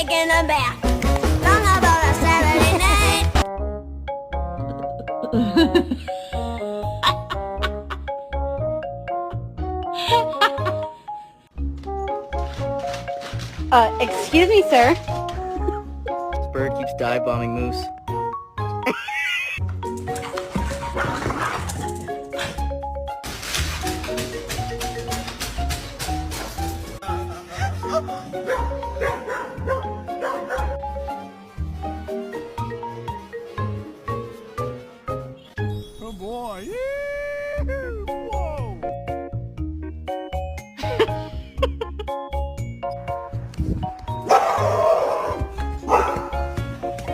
taking a bath. Long about a Saturday night. Excuse me, sir. This bird keeps dive bombing moose.